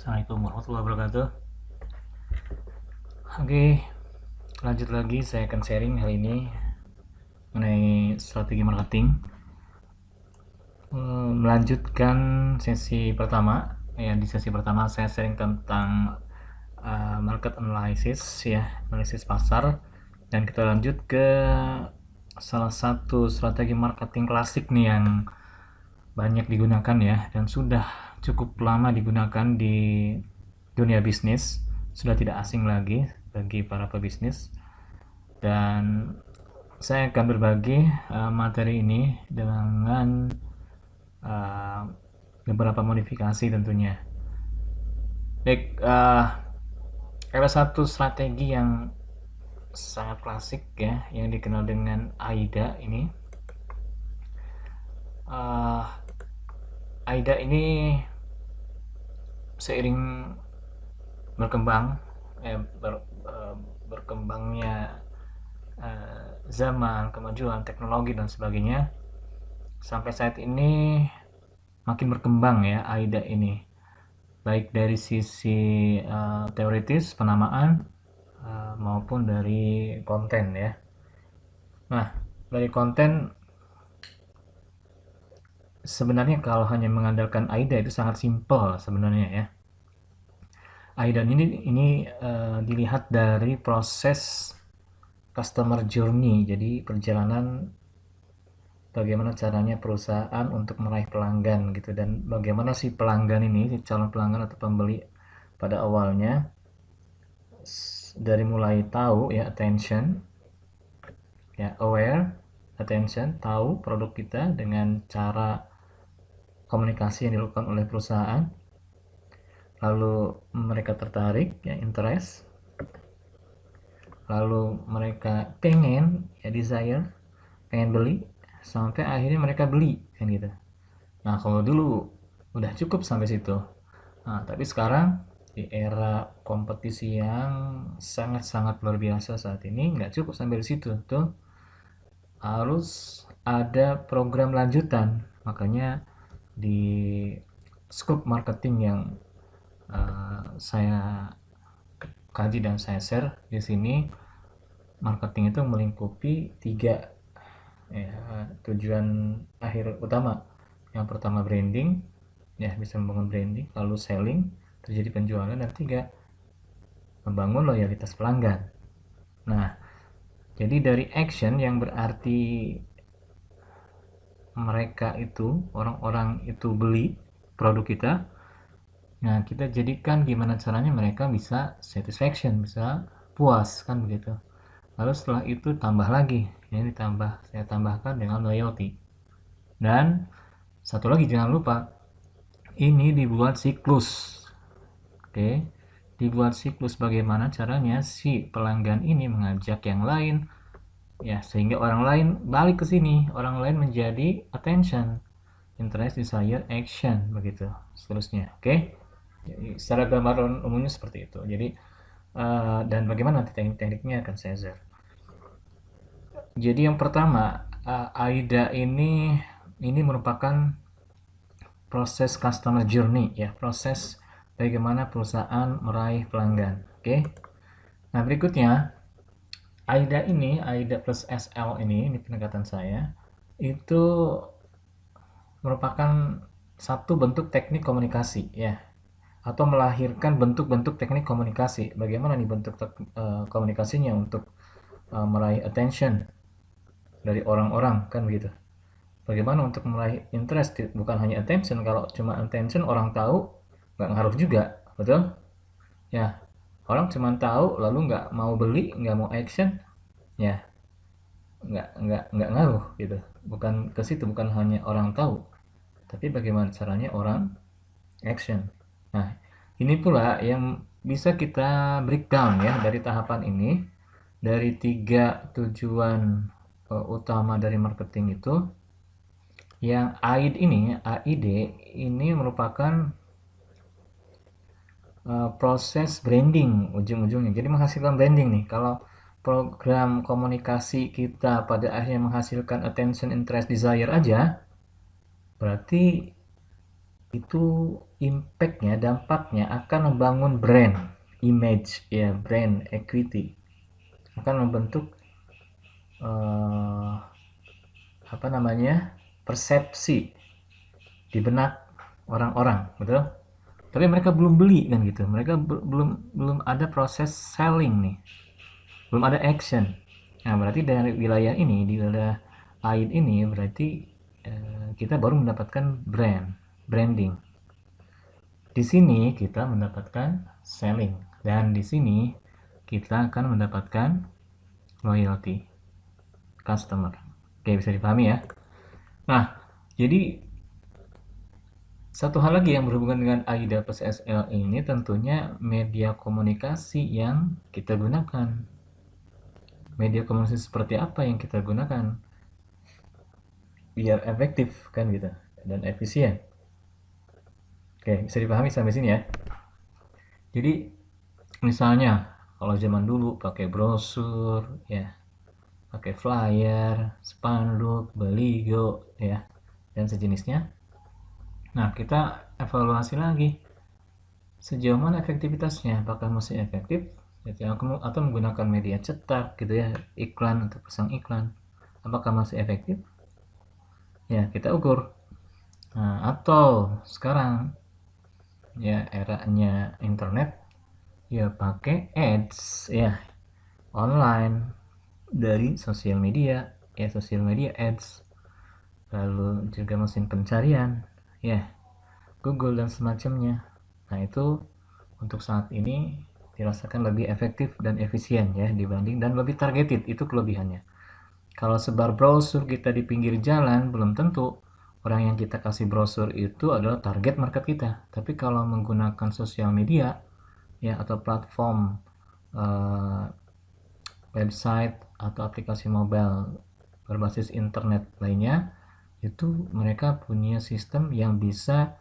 Assalamualaikum warahmatullahi wabarakatuh. Oke, lanjut lagi saya akan sharing hari ini mengenai strategi marketing. Melanjutkan sesi pertama. Ya, di sesi pertama saya sharing tentang market analysis ya, analisis pasar, dan kita lanjut ke salah satu strategi marketing klasik nih yang banyak digunakan ya, dan sudah cukup lama digunakan di dunia bisnis, sudah tidak asing lagi bagi para pebisnis. Dan saya akan berbagi materi ini dengan beberapa modifikasi tentunya. Baik, ada satu strategi yang sangat klasik ya, yang dikenal dengan AIDA ini. AIDA ini seiring berkembang, berkembangnya zaman, kemajuan teknologi dan sebagainya, sampai saat ini makin berkembang ya AIDA ini, baik dari sisi teoritis penamaan maupun dari konten ya. Nah, dari konten sebenarnya kalau hanya mengandalkan AIDA itu sangat simpel sebenarnya ya. AIDA ini dilihat dari proses customer journey, jadi perjalanan bagaimana caranya perusahaan untuk meraih pelanggan gitu, dan bagaimana si pelanggan ini, si calon pelanggan atau pembeli pada awalnya dari mulai tahu ya, attention ya, aware, attention, tahu produk kita dengan cara komunikasi yang dilakukan oleh perusahaan, lalu mereka tertarik ya, interest, lalu mereka pengen ya, desire, pengen beli, sampai akhirnya mereka beli kan gitu. Nah, kalau dulu udah cukup sampai situ. Nah, tapi sekarang di era kompetisi yang sangat-sangat luar biasa saat ini, nggak cukup sampai di situ tuh, harus ada program lanjutan. Makanya di scope marketing yang saya kaji dan saya share di sini, marketing itu melingkupi 3 ya, tujuan akhir utama. Yang pertama branding ya, bisa membangun branding, lalu selling, terjadi penjualan, dan 3, membangun loyalitas pelanggan. Nah, jadi dari action yang berarti mereka itu, orang-orang itu beli produk kita, nah kita jadikan gimana caranya mereka bisa satisfaction, bisa puas kan begitu. Lalu setelah itu tambah lagi, ini saya tambahkan dengan loyalty. Dan satu lagi, jangan lupa ini dibuat siklus. Oke, dibuat siklus bagaimana caranya si pelanggan ini mengajak yang lain ya, sehingga orang lain balik ke sini, orang lain menjadi attention, interest, desire, action, begitu seterusnya. Oke, jadi secara gambaran umumnya seperti itu. Jadi dan bagaimana nanti teknik-tekniknya akan saya share. Jadi yang pertama, AIDA ini merupakan proses customer journey ya, proses bagaimana perusahaan meraih pelanggan. Oke. Nah, berikutnya AIDA plus SL ini pendekatan saya, itu merupakan satu bentuk teknik komunikasi ya, atau melahirkan bentuk-bentuk teknik komunikasi. Bagaimana nih bentuk komunikasinya untuk meraih attention dari orang-orang kan begitu. Bagaimana untuk meraih interest, bukan hanya attention. Kalau cuma attention orang tahu, nggak ngaruh juga, betul ya. Orang cuma tahu lalu nggak mau beli, nggak mau action ya, nggak ngaruh gitu. Bukan ke situ, bukan hanya orang tahu, tapi bagaimana caranya orang action. Nah, ini pula yang bisa kita breakdown ya, dari tahapan ini, dari 3 tujuan utama dari marketing itu. Yang AID ini merupakan proses branding ujung-ujungnya. Jadi menghasilkan branding nih. Kalau program komunikasi kita pada akhirnya menghasilkan attention, interest, desire aja, berarti itu impactnya, dampaknya akan membangun brand image, ya, brand equity, akan membentuk apa namanya, persepsi di benak orang-orang, betul? Tapi mereka belum beli kan gitu, mereka belum belum ada proses selling nih, belum ada action. Nah, berarti dari wilayah ini, di wilayah AID ini, berarti kita baru mendapatkan branding. Di sini kita mendapatkan selling, dan di sini kita akan mendapatkan loyalty customer. Oke, bisa dipahami ya. Nah, jadi satu hal lagi yang berhubungan dengan AIDA plus SL ini tentunya media komunikasi yang kita gunakan. Media komunikasi seperti apa yang kita gunakan biar efektif kan gitu dan efisien. Oke, bisa dipahami sampai sini ya. Jadi misalnya kalau zaman dulu pakai brosur ya, pakai flyer, spanduk, baligo ya, dan sejenisnya. Nah, kita evaluasi lagi sejauh mana efektivitasnya, apakah masih efektif gitu ya, atau menggunakan media cetak gitu ya, iklan untuk pasang iklan, apakah masih efektif ya, kita ukur. Nah, atau sekarang ya eranya internet, ya pakai ads ya, online dari sosial media ya, sosial media ads, lalu juga mesin pencarian ya, Google dan semacamnya. Nah, itu untuk saat ini dirasakan lebih efektif dan efisien ya dibanding, dan lebih targeted, itu kelebihannya. Kalau sebar brosur kita di pinggir jalan, belum tentu orang yang kita kasih brosur itu adalah target market kita. Tapi kalau menggunakan sosial media ya, atau platform uh, website atau aplikasi mobile berbasis internet lainnya, itu mereka punya sistem yang bisa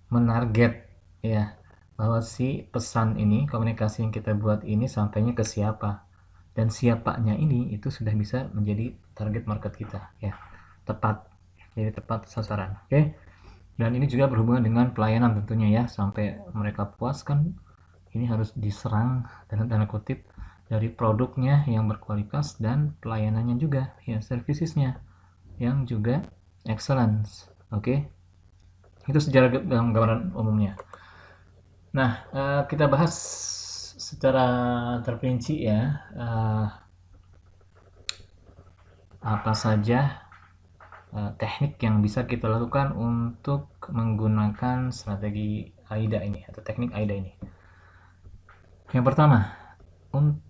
menarget ya, bahwa si pesan ini, komunikasi yang kita buat ini sampainya ke siapa, dan siapanya ini itu sudah bisa menjadi target market kita ya, tepat, jadi tepat sasaran. Oke. Dan ini juga berhubungan dengan pelayanan tentunya ya, sampai mereka puas kan ini harus diserang dalam tanda kutip dari produknya yang berkualitas dan pelayanannya juga ya, servicesnya yang juga excellence. Oke. Itu sejarah gambaran umumnya. Nah, kita bahas secara terperinci ya, apa saja teknik yang bisa kita lakukan untuk menggunakan strategi AIDA ini atau teknik AIDA ini. Yang pertama,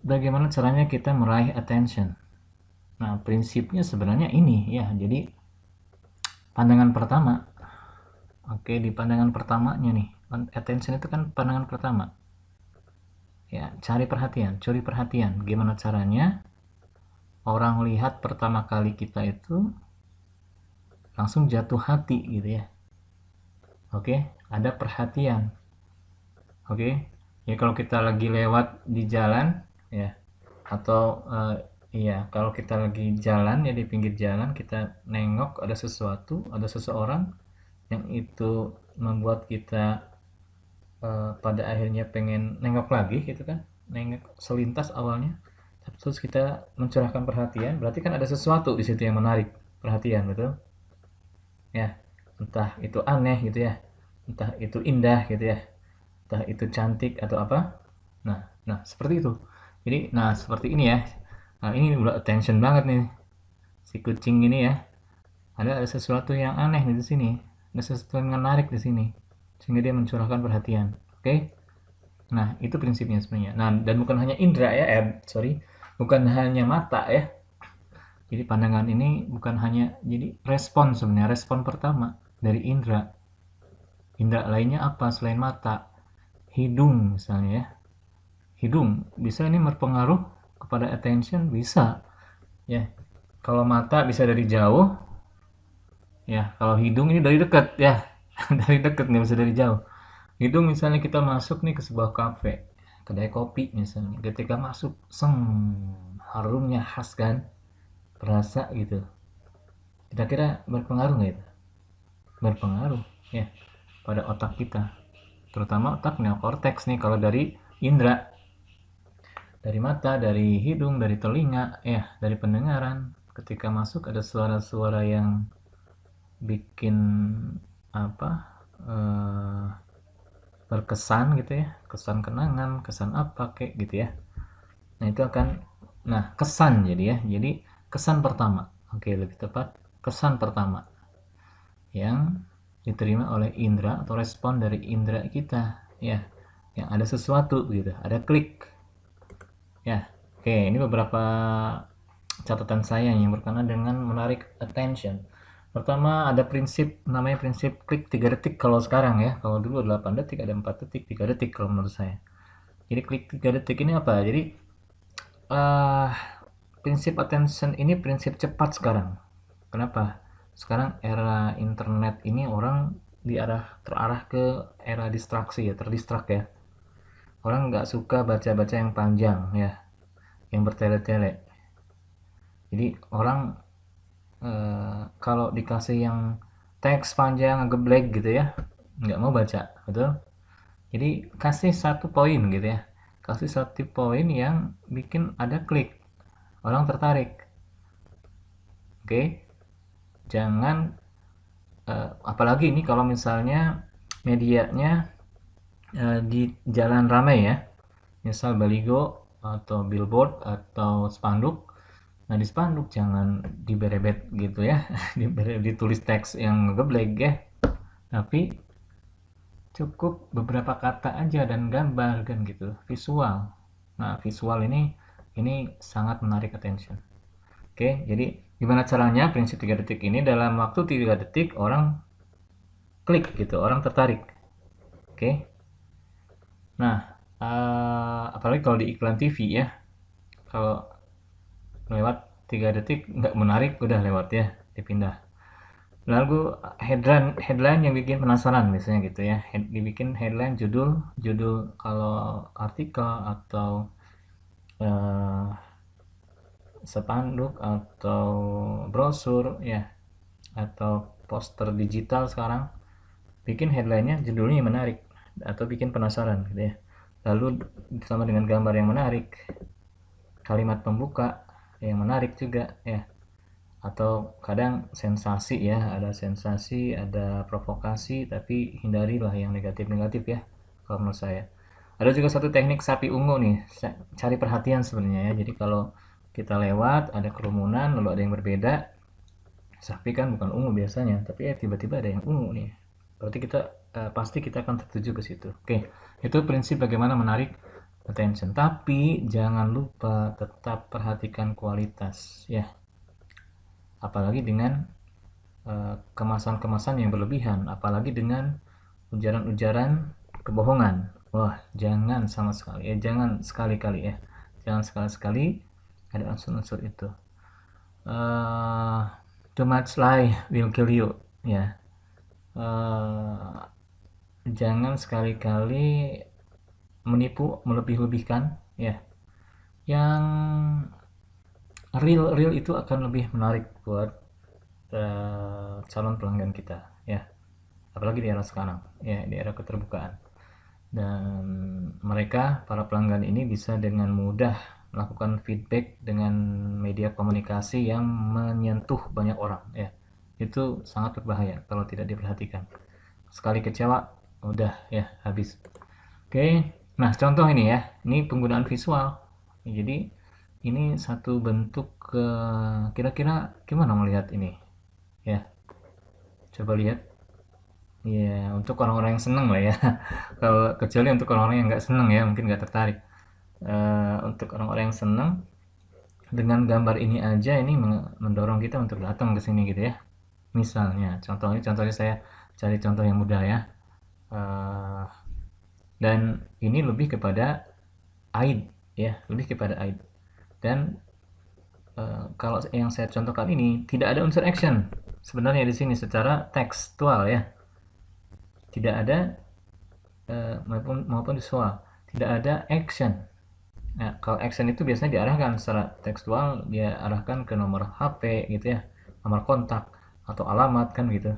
bagaimana caranya kita meraih attention. Nah, prinsipnya sebenarnya ini ya. Jadi pandangan pertama. Oke, di pandangan pertamanya nih, attention itu kan pandangan pertama. Ya, cari perhatian. Gimana caranya orang lihat pertama kali kita itu langsung jatuh hati gitu ya. Oke, ada perhatian. Oke, ya kalau kita lagi lewat di jalan ya, atau iya, kalau kita lagi jalan ya, di pinggir jalan kita nengok ada sesuatu, ada seseorang yang itu membuat kita pada akhirnya pengen nengok lagi gitu kan, nengok selintas awalnya, terus kita mencurahkan perhatian, berarti kan ada sesuatu di situ yang menarik perhatian, betul ya, entah itu aneh gitu ya, entah itu indah gitu ya, entah itu cantik atau apa. Nah seperti itu. Jadi nah seperti ini ya. Nah, ini udah attention banget nih si kucing ini ya. Ada sesuatu yang aneh di sini, ada sesuatu yang menarik di sini, sehingga dia mencurahkan perhatian. Oke. Nah itu prinsipnya sebenarnya. Nah, dan bukan hanya indera ya, bukan hanya mata ya. Jadi pandangan ini bukan hanya jadi respon, sebenarnya respon pertama dari indera. Indera lainnya apa selain mata? Hidung misalnya ya. Hidung bisa ini berpengaruh kepada attention, bisa ya. Kalau mata bisa dari jauh ya, kalau hidung ini dari dekat ya. Dari dekat, nggak bisa dari jauh. Hidung misalnya kita masuk nih ke sebuah kafe, kedai kopi misalnya, ketika masuk seng, harumnya khas kan, berasa gitu, kira-kira berpengaruh nggak itu? berpengaruh ya pada otak kita, terutama otak neokortex nih kalau dari indera, dari mata, dari hidung, dari telinga, ya, dari pendengaran. Ketika masuk ada suara-suara yang bikin apa berkesan gitu ya, kesan kenangan, kesan apa kayak gitu ya. Nah itu akan, nah kesan jadi ya, jadi kesan pertama, oke lebih tepat kesan pertama yang diterima oleh indera atau respon dari indera kita ya, yang ada sesuatu gitu, ada klik ya. Oke, ini beberapa catatan saya yang berkenaan dengan menarik attention. Pertama ada prinsip namanya prinsip klik 3 detik kalau sekarang ya. Kalau dulu 8 detik, ada 4 detik, 3 detik kalau menurut saya. Jadi klik 3 detik ini apa? Jadi uh, prinsip attention ini prinsip cepat sekarang. Kenapa? Sekarang era internet ini orang terarah ke era distraksi ya, terdistrak ya. Orang nggak suka baca-baca yang panjang ya, yang bertele-tele. Jadi orang kalau dikasih yang teks panjang ngeblek gitu ya, nggak mau baca, betul? Jadi kasih satu poin gitu ya, kasih satu poin yang bikin ada klik, orang tertarik. Oke, jangan apalagi ini kalau misalnya medianya di jalan ramai ya, misal baligo atau billboard atau spanduk. Nah di spanduk jangan diberebet gitu ya, ditulis teks yang ngeblek ya, tapi cukup beberapa kata aja dan gambar kan gitu, visual. Nah visual ini sangat menarik attention. Oke, jadi gimana caranya prinsip 3 detik ini, dalam waktu 3 detik orang klik gitu, orang tertarik. Oke, nah apalagi kalau di iklan TV ya, kalau lewat 3 detik nggak menarik udah lewat ya, dipindah. Lalu headline yang bikin penasaran biasanya gitu ya, dibikin headline, judul kalau artikel atau eh, spanduk atau brosur ya, atau poster digital sekarang, bikin headline-nya judulnya yang menarik atau bikin penasaran gitu ya, lalu sama dengan gambar yang menarik, kalimat pembuka yang menarik juga ya, atau kadang sensasi ya, ada sensasi, ada provokasi, tapi hindarilah yang negatif-negatif ya kalau menurut saya. Ada juga satu teknik sapi ungu nih, cari perhatian sebenarnya ya. Jadi kalau kita lewat ada kerumunan lalu ada yang berbeda, sapi kan bukan ungu biasanya, tapi ya tiba-tiba ada yang ungu nih, berarti kita pasti kita akan tertuju ke situ. Oke, itu prinsip bagaimana menarik attention, tapi jangan lupa tetap perhatikan kualitas ya, apalagi dengan kemasan-kemasan yang berlebihan, apalagi dengan ujaran-ujaran kebohongan. Wah, jangan sama sekali ya, jangan sekali-kali ya, jangan sekali-sekali ada unsur-unsur itu. Too much lie will kill you ya. Jangan sekali-kali menipu, melebih-lebihkan ya. Yang real itu akan lebih menarik buat calon pelanggan kita ya, apalagi di era sekarang ya, di era keterbukaan, dan mereka para pelanggan ini bisa dengan mudah melakukan feedback dengan media komunikasi yang menyentuh banyak orang ya. Itu sangat berbahaya kalau tidak diperhatikan, sekali kecewa udah ya habis. Oke, nah contoh ini ya, ini penggunaan visual. Jadi ini satu bentuk kira-kira gimana melihat ini ya, coba lihat ya, untuk orang-orang yang seneng lah ya. Kalau kecuali untuk orang-orang yang nggak seneng ya, mungkin nggak tertarik. Untuk orang-orang yang seneng, dengan gambar ini aja ini mendorong kita untuk datang ke sini gitu ya. Misalnya contohnya saya cari contoh yang mudah ya. Eh, dan ini lebih kepada aid ya, lebih kepada aid. Dan kalau yang saya contohkan ini tidak ada unsur action sebenarnya di sini secara tekstual ya, tidak ada maupun visual, tidak ada action. Nah, kalau action itu biasanya diarahkan secara tekstual, dia arahkan ke nomor HP gitu ya, nomor kontak atau alamat kan gitu.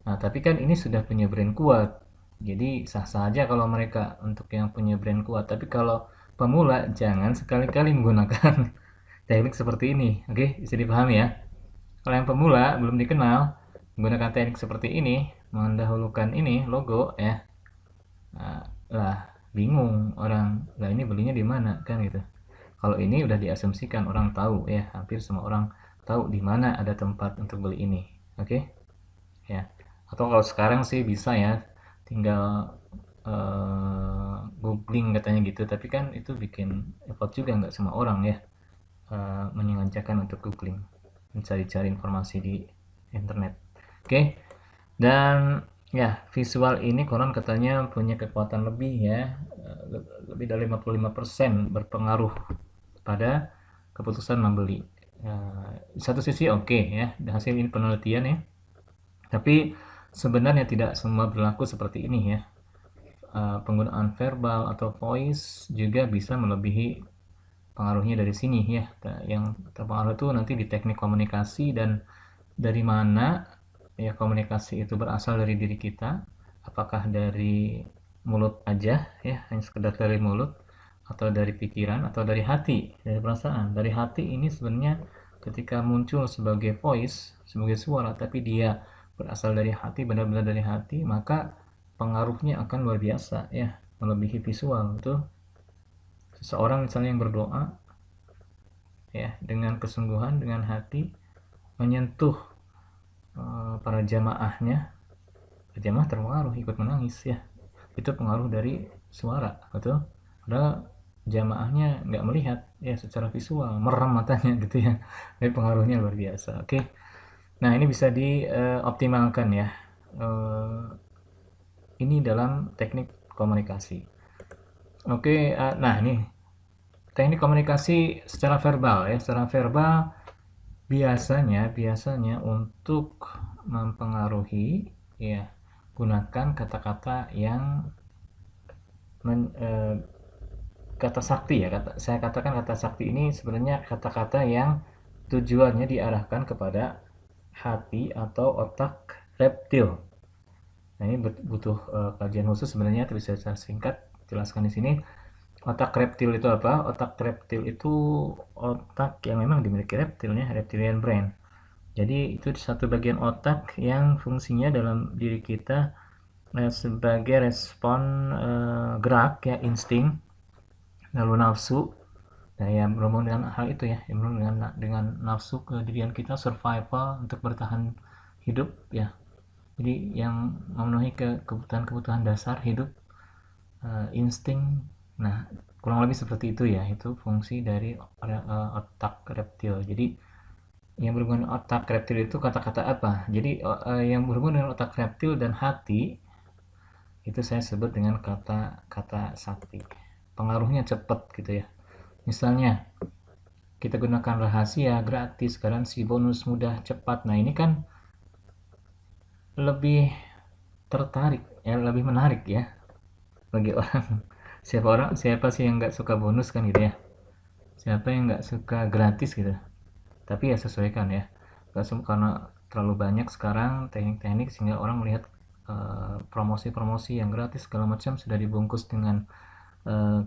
Nah, tapi kan ini sudah punya brand kuat. Jadi sah-sah aja kalau mereka untuk yang punya brand kuat. Tapi kalau pemula jangan sekali-kali menggunakan teknik seperti ini. Oke, bisa dipahami ya. Kalau yang pemula belum dikenal, menggunakan teknik seperti ini, mendahulukan ini logo ya. Nah, lah bingung orang, lah ini belinya di mana kan gitu. Kalau ini udah diasumsikan orang tahu ya, hampir semua orang tahu di mana ada tempat untuk beli ini. Oke? Ya. Atau kalau sekarang sih bisa ya, tinggal googling katanya gitu, tapi kan itu bikin effort juga nggak semua orang ya menyengajakan untuk googling, mencari-cari informasi di internet. Oke, dan ya visual ini konon katanya punya kekuatan lebih ya, lebih dari 55% berpengaruh pada keputusan membeli. Di satu sisi oke ya, hasil ini penelitian ya, tapi sebenarnya tidak semua berlaku seperti ini ya. Penggunaan verbal atau voice juga bisa melebihi pengaruhnya dari sini ya. Yang terpengaruh itu nanti di teknik komunikasi dan dari mana ya komunikasi itu berasal dari diri kita. Apakah dari mulut aja ya, hanya sekedar dari mulut, atau dari pikiran, atau dari hati, dari perasaan. Dari hati ini sebenarnya ketika muncul sebagai voice, sebagai suara, tapi dia berasal dari hati, benar-benar dari hati, maka pengaruhnya akan luar biasa ya, melebihi visual. Itu seseorang misalnya yang berdoa ya dengan kesungguhan, dengan hati, menyentuh para jamaahnya, jamaah terpengaruh ikut menangis ya. Itu pengaruh dari suara, betul. Padahal jamaahnya nggak melihat ya secara visual, merem matanya gitu ya. Tapi pengaruhnya luar biasa. Oke. Nah, ini bisa dioptimalkan ya. Eh, ini dalam teknik komunikasi. Oke, nah ini teknik komunikasi secara verbal ya. Secara verbal biasanya untuk mempengaruhi ya, gunakan kata-kata yang kata sakti ya. Saya katakan kata sakti ini sebenarnya kata-kata yang tujuannya diarahkan kepada hati atau otak reptil. Nah, ini butuh kajian khusus sebenarnya, tapi saya singkat jelaskan di sini. Otak reptil itu apa? Otak reptil itu otak yang memang dimiliki reptilnya, reptilian brain. Jadi itu satu bagian otak yang fungsinya dalam diri kita sebagai respon gerak ya, insting, lalu nafsu. Nah, yang berhubungan dengan hal itu ya, yang berhubungan dengan nafsu kedirian kita, survival untuk bertahan hidup ya. Jadi yang memenuhi kebutuhan-kebutuhan dasar hidup, insting. Nah, kurang lebih seperti itu ya. Itu fungsi dari otak reptil. Jadi yang berhubungan dengan otak reptil itu kata-kata apa? Jadi yang berhubungan dengan otak reptil dan hati itu saya sebut dengan kata-kata sakti. Pengaruhnya cepat gitu ya. Misalnya kita gunakan rahasia, gratis, garansi, bonus, mudah, cepat. Nah, ini kan lebih tertarik ya, lebih menarik ya bagi orang. Siapa sih yang nggak suka bonus kan gitu ya? Siapa yang nggak suka gratis gitu? Tapi ya sesuaikan ya. Gak karena terlalu banyak sekarang teknik-teknik sehingga orang melihat promosi-promosi yang gratis segala macam sudah dibungkus dengan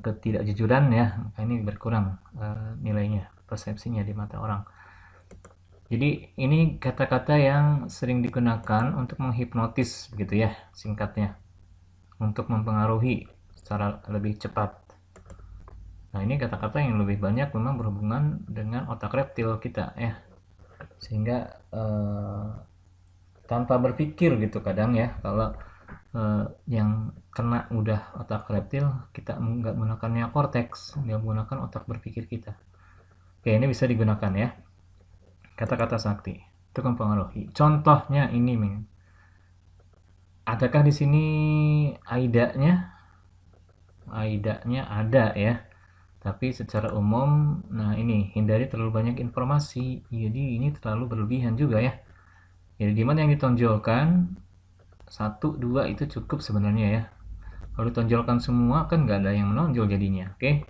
ketidakjujuran ya. Maka ini berkurang nilainya, persepsinya di mata orang. Jadi ini kata-kata yang sering digunakan untuk menghipnotis begitu ya, singkatnya. Untuk mempengaruhi secara lebih cepat. Nah, ini kata-kata yang lebih banyak memang berhubungan dengan otak reptil kita ya. Sehingga tanpa berpikir gitu kadang ya, kalau yang kena udah otak reptil, kita nggak menggunakan neokortex, nggak menggunakan otak berpikir kita. Oke, ini bisa digunakan ya. Kata-kata sakti itu mempengaruhi. Contohnya ini, Ming. Adakah di sini aidanya? Aidanya ada ya. Tapi secara umum, nah ini hindari terlalu banyak informasi. Jadi ini terlalu berlebihan juga ya. Jadi dimana yang ditonjolkan satu dua itu cukup sebenarnya ya. Kalau ditonjolkan semua kan nggak ada yang menonjol jadinya. Oke.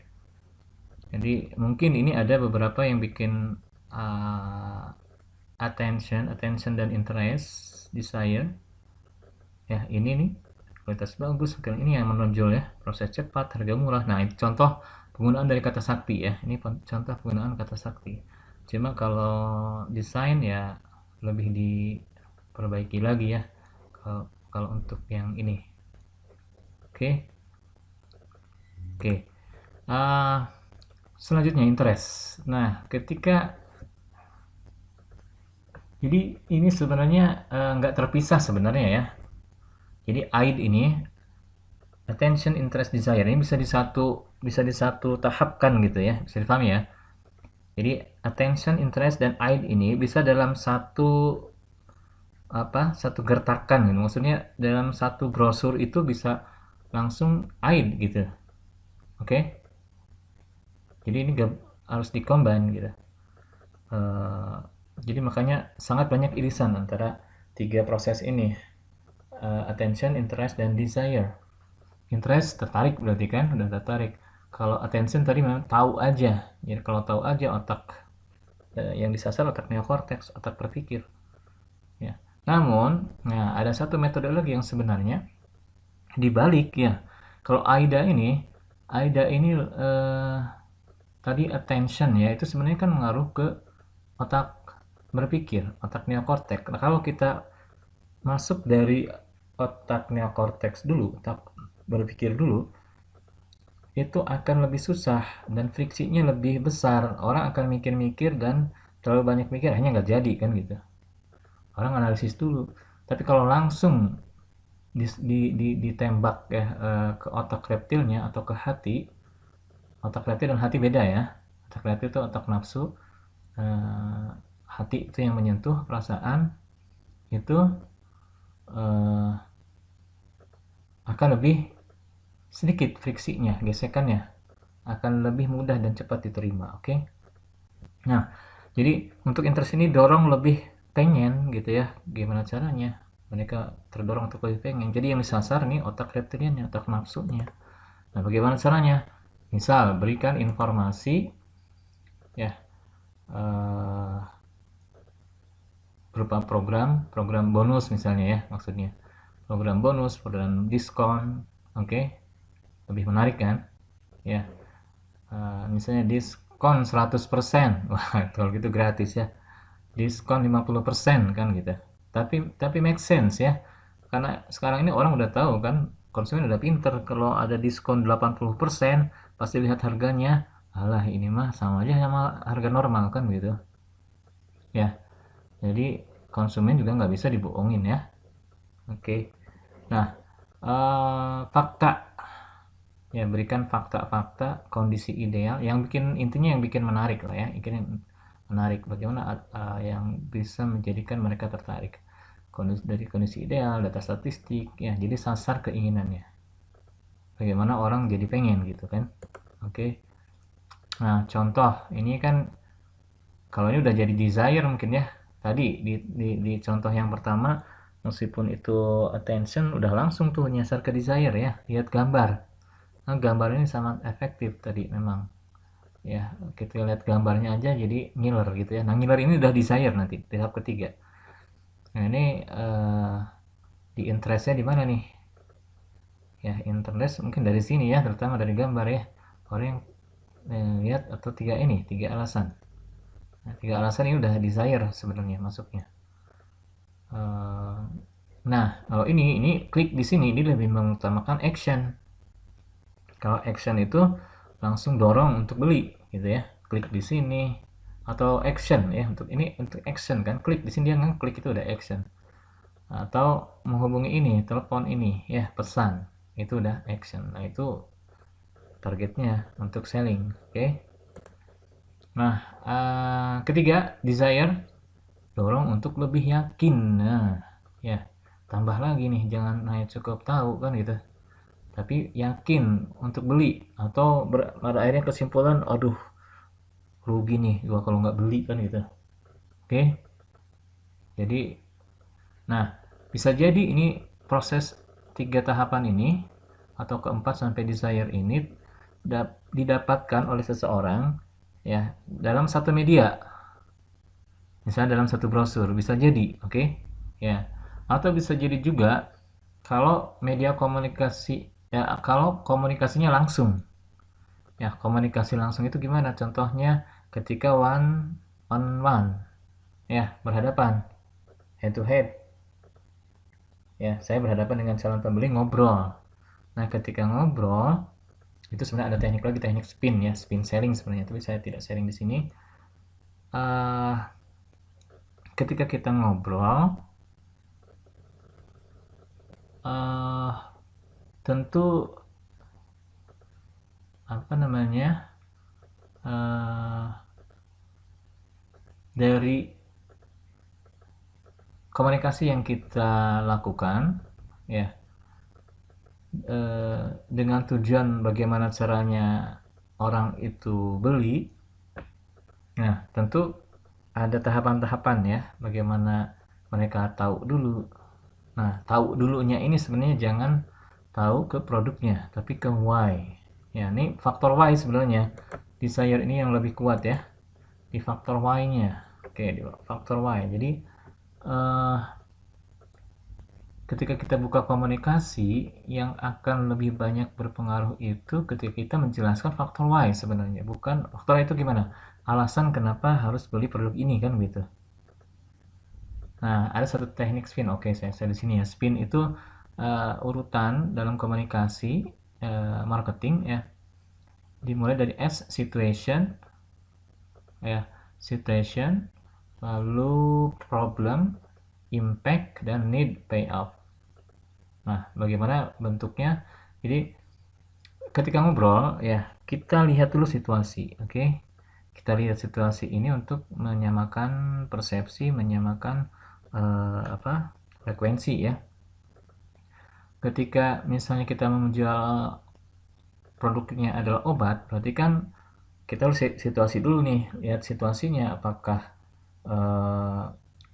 Jadi mungkin ini ada beberapa yang bikin attention dan interest, desire. Ya, ini nih kualitas bagus, ini yang menonjol ya, proses cepat, harga murah. Nah, itu contoh penggunaan dari kata sakti ya. Ini contoh penggunaan kata sakti. Cuma kalau desain ya lebih diperbaiki lagi ya. Kalau kalau untuk yang ini. Oke. Oke. Ah, selanjutnya interest. Nah, jadi ini sebenarnya nggak terpisah sebenarnya ya. Jadi AID ini, attention, interest, desire, ini bisa di satu tahapkan gitu ya, bisa dipahami ya. Jadi attention, interest, dan AID ini bisa dalam satu gertakan gitu. Maksudnya dalam satu brosur itu bisa langsung AID gitu. Oke. Jadi ini harus dikombin gitu. Eh, jadi makanya sangat banyak irisan antara tiga proses ini. Attention, interest, dan desire. Interest tertarik berarti kan, udah tertarik. Kalau attention tadi memang tahu aja. Jadi kalau tahu aja, otak yang disasar otak neokortex, otak berpikir. Ya. Namun, nah ada satu metodologi yang sebenarnya dibalik ya. Kalau AIDA ini tadi attention ya, itu sebenarnya kan mengaruh ke otak berpikir, otak neokortex. Nah, kalau kita masuk dari otak neokortex dulu, otak berpikir dulu, itu akan lebih susah dan friksinya lebih besar. Orang akan mikir-mikir dan terlalu banyak mikir akhirnya nggak jadi kan gitu. Orang analisis dulu. Tapi kalau langsung ditembak ya ke otak reptilnya atau ke hati, otak reptil dan hati beda ya. Otak reptil itu otak nafsu, eh, hati itu yang menyentuh perasaan, itu eh, akan lebih sedikit friksinya, gesekannya akan lebih mudah dan cepat diterima. Oke. Nah, jadi untuk interest ini dorong lebih pengen gitu ya. Gimana caranya? Mereka terdorong untuk lebih pengen. Jadi yang disasar nih otak reptiliannya, otak nafsunya. Nah, bagaimana caranya? Misal berikan informasi ya eh, berupa program bonus misalnya ya maksudnya. Program bonus, program diskon, oke? Okay? Lebih menarik kan? Ya. Misalnya diskon 100%. Wah, kalau gitu gratis ya. Diskon 50% kan gitu. Tapi make sense ya. Karena sekarang ini orang udah tahu kan, konsumen udah pinter kalau ada diskon 80% pasti lihat harganya. Alah, ini mah sama aja sama harga normal kan gitu. Ya. Jadi konsumen juga nggak bisa dibohongin ya. Oke. Nah, fakta ya, berikan fakta-fakta kondisi ideal yang intinya yang bikin menarik lah ya, bikin menarik bagaimana yang bisa menjadikan mereka tertarik, dari kondisi ideal, data statistik ya, jadi sasar keinginannya, bagaimana orang jadi pengen gitu kan. Oke. Nah, contoh ini kan kalau ini udah jadi desire mungkin ya, tadi di contoh yang pertama meskipun itu attention udah langsung tuh nyasar ke desire ya, lihat gambar. Nah, gambar ini sangat efektif tadi memang. Ya, kita lihat gambarnya aja jadi ngiler gitu ya. Nah, ngiler ini udah desire nanti, tahap ketiga. Nah, ini di interestnya di mana nih? Ya, interest mungkin dari sini ya, terutama dari gambar ya. Orang yang lihat atau tiga alasan. Nah, tiga alasan ini udah desire sebenarnya masuknya. Eh, nah, kalau ini klik di sini, ini lebih mengutamakan action. Kalau action itu langsung dorong untuk beli gitu ya, klik di sini atau action ya, untuk action kan, klik di sini dia kan klik itu udah action, atau menghubungi ini, telepon ini ya, pesan itu udah action. Nah, itu targetnya untuk selling. Oke. Nah, ketiga desire, dorong untuk lebih yakin. Nah ya, tambah lagi nih, jangan hanya cukup tahu kan gitu, tapi yakin untuk beli, atau pada akhirnya kesimpulan aduh rugi nih gua kalau nggak beli kan gitu. Oke. Jadi nah, bisa jadi ini proses tiga tahapan ini atau keempat sampai desire ini didapatkan oleh seseorang ya dalam satu media, misalnya dalam satu brosur bisa jadi. Oke. Ya, atau bisa jadi juga Kalau media komunikasi ya, kalau komunikasinya langsung. Ya, komunikasi langsung itu gimana? Contohnya ketika one on one, ya, berhadapan, head to head. Ya, saya berhadapan dengan calon pembeli ngobrol. Nah, ketika ngobrol, itu sebenarnya ada teknik lagi, teknik spin ya, spin selling sebenarnya, tapi saya tidak sharing di sini. Uh, ketika kita ngobrol, uh, tentu apa namanya, uh, dari komunikasi yang kita lakukan, ya, dengan tujuan bagaimana caranya orang itu beli. Nah, tentu ada tahapan-tahapan ya, bagaimana mereka tahu dulu. Nah, tahu dulunya ini sebenarnya jangan tahu ke produknya, tapi ke why. Ya, ini faktor why sebenarnya. Desire ini yang lebih kuat ya, di faktor why-nya. Oke, di faktor why. Jadi, eh, ketika kita buka komunikasi, yang akan lebih banyak berpengaruh itu ketika kita menjelaskan faktor why sebenarnya. Bukan faktor itu gimana? Alasan kenapa harus beli produk ini kan gitu. Nah, ada satu teknik spin. Oke, saya di sini ya. Spin itu urutan dalam komunikasi marketing ya. Dimulai dari S situation ya, situation, lalu problem, impact dan need payoff. Nah, bagaimana bentuknya? Jadi ketika ngobrol ya, kita lihat dulu situasi, oke? Kita lihat situasi ini untuk menyamakan persepsi, menyamakan apa, frekuensi ya. Ketika misalnya kita menjual produknya adalah obat, berarti kan kita harus situasi dulu nih, lihat situasinya apakah eh,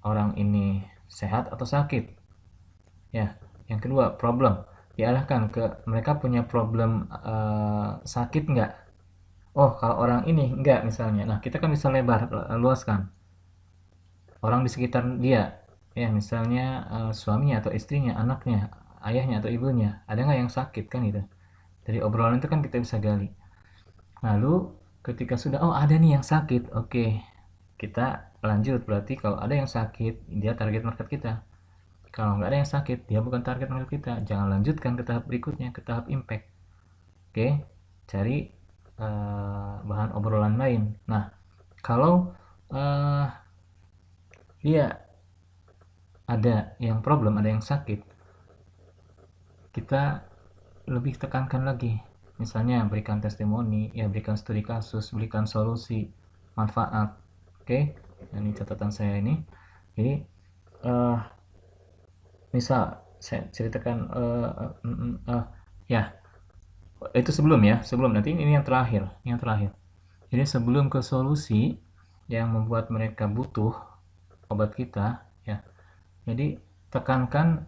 orang ini sehat atau sakit. Ya, yang kedua problem, diarahkan ke mereka punya problem sakit nggak? Oh, kalau orang ini nggak misalnya. Nah, kita kan bisa lebar, luaskan. Orang di sekitar dia, ya misalnya suaminya atau istrinya, anaknya, ayahnya atau ibunya, ada nggak yang sakit kan gitu. Dari obrolan itu kan kita bisa gali. Lalu ketika sudah, oh ada nih yang sakit, oke, kita lanjut. Berarti kalau ada yang sakit, dia target market kita. Kalau nggak ada yang sakit, dia bukan target market kita. Jangan lanjutkan ke tahap berikutnya, ke tahap impact. Oke, cari bahan obrolan lain. Nah, kalau uh, dia ada yang problem, ada yang sakit, kita lebih tekankan lagi. Misalnya berikan testimoni, ya berikan studi kasus, berikan solusi, manfaat. Oke, ini catatan saya ini. Jadi uh, misal saya ceritakan ya itu sebelum ya, sebelum, nanti ini yang terakhir, yang terakhir. Jadi sebelum ke solusi yang membuat mereka butuh obat kita ya, jadi tekankan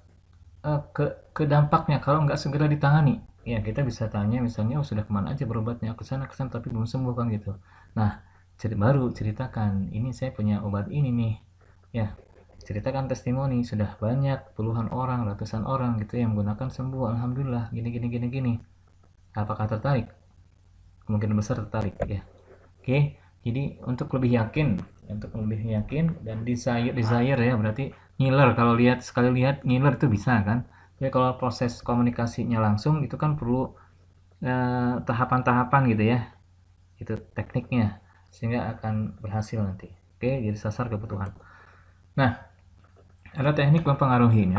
ke dampaknya kalau nggak segera ditangani. Ya kita bisa tanya misalnya, oh sudah kemana aja berobatnya, ke sana tapi belum sembuh kan gitu. Nah, baru ceritakan, ini saya punya obat ini nih ya, ceritakan testimoni, sudah banyak puluhan orang, ratusan orang gitu yang menggunakan, sembuh alhamdulillah, gini gini gini gini. Apakah tertarik? Kemungkinan besar tertarik ya. Oke, jadi untuk lebih yakin dan desire ya, berarti ngiler, kalau lihat, sekali lihat ngiler itu bisa kan. Jadi kalau proses komunikasinya langsung itu kan perlu tahapan-tahapan gitu ya, itu tekniknya, sehingga akan berhasil nanti. Oke, jadi sasar kebutuhan. Nah, ada teknik mempengaruhi.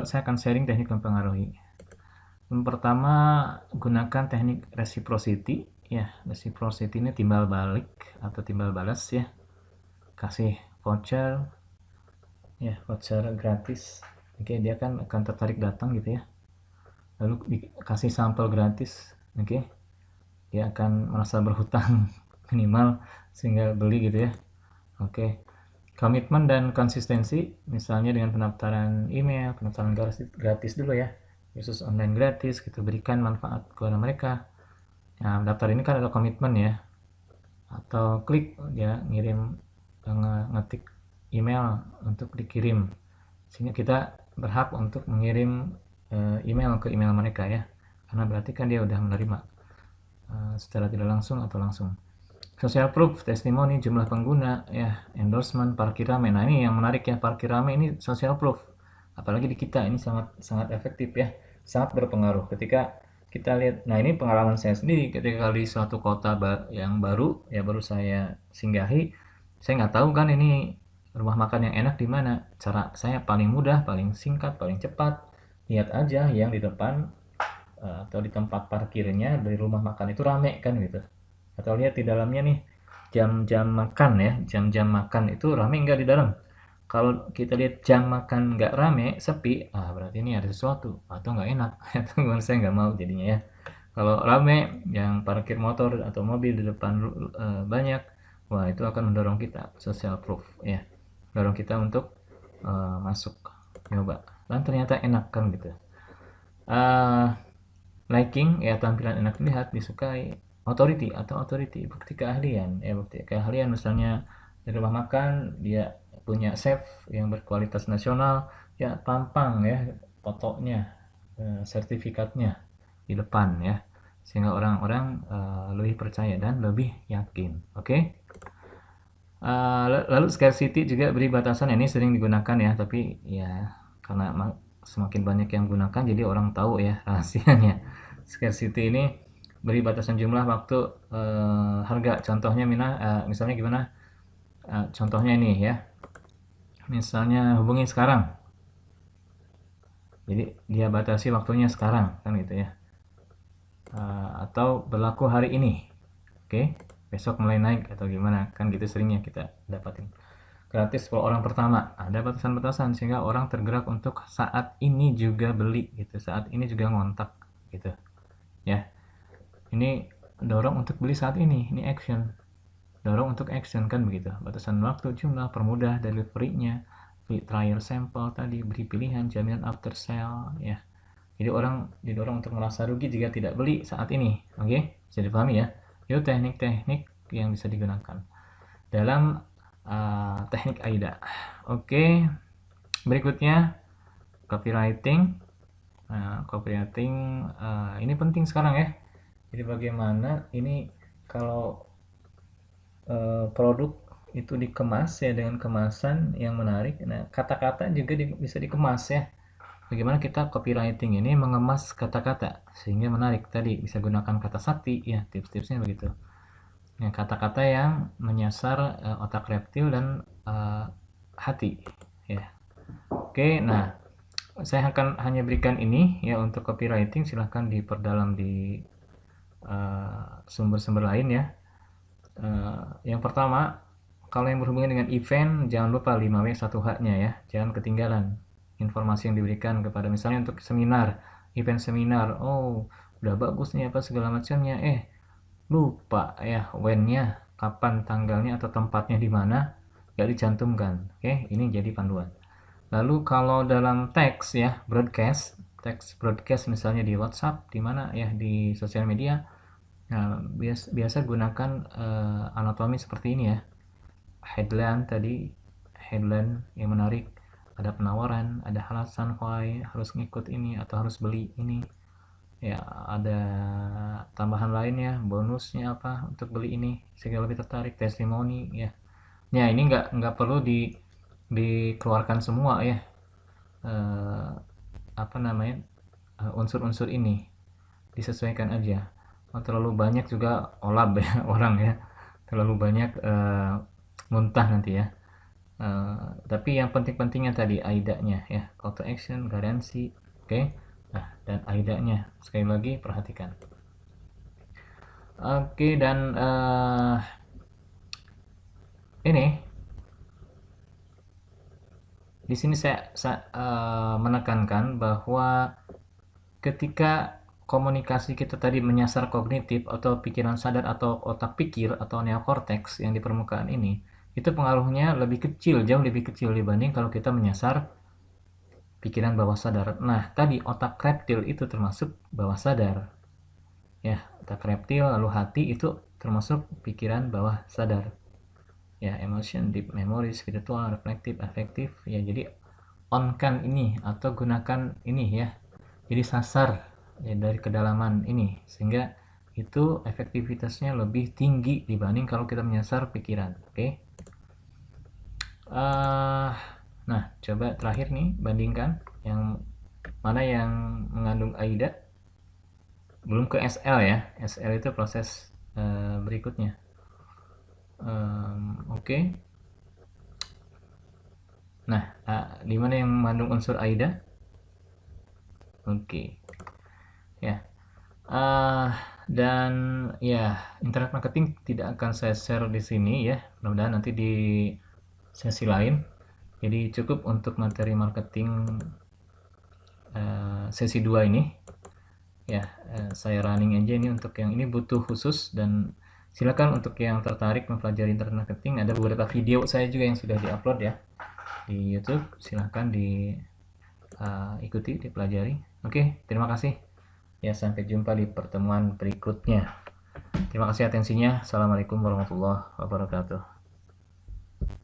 Saya akan sharing teknik mempengaruhi. Yang pertama, gunakan teknik reciprocity ya. Reciprocity ini timbal balik atau timbal balas ya. Kasih voucher ya, voucher gratis. Oke, dia kan akan tertarik datang gitu ya. Lalu dikasih sampel gratis. Oke, dia akan merasa berhutang minimal sehingga beli gitu ya. Oke, komitmen dan konsistensi, misalnya dengan pendaftaran email, pendaftaran gratis dulu ya, khusus online gratis, kita berikan manfaat kepada mereka. Nah, daftar ini kan ada komitmen ya, atau klik ya, ngirim, ngetik email untuk dikirim, sehingga kita berhak untuk mengirim email ke email mereka ya, karena berarti kan dia udah menerima secara tidak langsung atau langsung. Social proof, testimoni, jumlah pengguna, ya, endorsement, parkir rame. Nah ini yang menarik ya, parkir rame ini social proof. Apalagi di kita ini sangat sangat efektif ya, sangat berpengaruh. Ketika kita lihat, nah ini pengalaman saya sendiri ketika di suatu kota yang baru, ya baru saya singgahi, saya nggak tahu kan ini rumah makan yang enak di mana. Cara saya paling mudah, paling singkat, paling cepat, lihat aja yang di depan atau di tempat parkirnya dari rumah makan itu rame kan gitu, atau lihat di dalamnya nih jam-jam makan ya, jam-jam makan itu rame nggak di dalam. Kalau kita lihat jam makan nggak rame, sepi, berarti ini ada sesuatu atau nggak enak atau gimana, saya nggak mau jadinya ya. Kalau rame yang parkir motor atau mobil di depan banyak, wah itu akan mendorong kita social proof ya, mendorong kita untuk masuk nyoba dan ternyata enak kan gitu. uh, Liking ya, tampilan enak dilihat, disukai. Authority atau authority, bukti keahlian ya, bukti keahlian misalnya di rumah makan dia punya chef yang berkualitas nasional, ya tampang ya fotonya, sertifikatnya di depan ya, sehingga orang-orang lebih percaya dan lebih yakin. Oke. Lalu scarcity juga beri batasan, ini sering digunakan ya, tapi ya karena semakin banyak yang gunakan jadi orang tahu ya rahasianya. Scarcity ini beri batasan jumlah, waktu, harga. Contohnya misalnya gimana? Contohnya ini ya, misalnya hubungi sekarang. Jadi dia batasi waktunya sekarang kan gitu ya. Atau berlaku hari ini. Oke, besok mulai naik atau gimana kan gitu, seringnya kita dapatin. Gratis 10 orang pertama, ada batasan-batasan sehingga orang tergerak untuk saat ini juga beli gitu, saat ini juga ngontak gitu ya. Ini dorong untuk beli saat ini action, dorong untuk action kan begitu. Batasan waktu, jumlah, permudah delivery-nya, trial sample tadi, beri pilihan, jaminan after sale ya. Jadi orang didorong untuk merasa rugi jika tidak beli saat ini. Oke, bisa dipahami ya. Itu teknik-teknik yang bisa digunakan dalam teknik AIDA. Oke, berikutnya copywriting. Copywriting ini penting sekarang ya. Jadi bagaimana ini kalau produk itu dikemas ya dengan kemasan yang menarik. Nah, kata-kata juga bisa dikemas ya. Bagaimana kita copywriting ini mengemas kata-kata sehingga menarik. Tadi bisa gunakan kata sakti ya, tips-tipsnya begitu. Ya, kata-kata yang menyasar otak reptil dan hati ya. Oke, nah saya akan hanya berikan ini ya untuk copywriting, silahkan diperdalam di sumber-sumber lain ya. Yang pertama, kalau yang berhubungan dengan event, jangan lupa 5W1H-nya ya, jangan ketinggalan informasi yang diberikan kepada, misalnya untuk seminar, event seminar, oh udah bagus nih apa segala macamnya, lupa ya when-nya, kapan, tanggalnya atau tempatnya di mana, nggak dicantumkan. Oke, ini jadi panduan. Lalu kalau dalam teks ya, broadcast, teks broadcast misalnya di WhatsApp, di mana ya, di sosial media. Nah, biasa gunakan anatomi seperti ini ya. Headline tadi, headline yang menarik, ada penawaran, ada alasan why harus ngikut ini atau harus beli ini. Ya, ada tambahan lainnya, bonusnya apa untuk beli ini sehingga lebih tertarik, testimoni ya. Ya, ini nggak perlu dikeluarkan semua ya. Eh, Apa namanya? Unsur-unsur ini disesuaikan aja. Terlalu banyak juga olab ya orang ya, terlalu banyak muntah nanti ya. Tapi yang penting-pentingnya tadi AIDA-nya ya, call to action, garansi, oke. Nah, dan AIDA-nya sekali lagi perhatikan. Oke, dan ini di sini saya menekankan bahwa ketika komunikasi kita tadi menyasar kognitif atau pikiran sadar atau otak pikir atau neokortex yang di permukaan ini, itu pengaruhnya lebih kecil, jauh lebih kecil dibanding kalau kita menyasar pikiran bawah sadar. Nah, tadi otak reptil itu termasuk bawah sadar. Ya, otak reptil lalu hati itu termasuk pikiran bawah sadar. Ya, emotion, deep memory, spiritual, reflective, affective. Ya, jadi on kan ini atau gunakan ini ya, jadi sasar ya, dari kedalaman ini, sehingga itu efektivitasnya lebih tinggi dibanding kalau kita menyasar pikiran. Oke. Nah, coba terakhir nih, bandingkan yang mana yang mengandung AIDA. Belum ke SL ya. SL itu proses berikutnya. Oke. Nah, di mana yang mengandung unsur AIDA? Oke. Ya. Dan ya, internet marketing tidak akan saya share di sini ya. Mudah-mudahan nanti di sesi lain. Jadi cukup untuk materi marketing sesi 2 ini. Ya, saya running aja ini, untuk yang ini butuh khusus, dan silakan untuk yang tertarik mempelajari internet marketing, ada beberapa video saya juga yang sudah diupload ya di YouTube, silahkan diikuti, dipelajari. Oke, terima kasih ya, sampai jumpa di pertemuan berikutnya. Terima kasih atensinya. Assalamualaikum warahmatullahi wabarakatuh.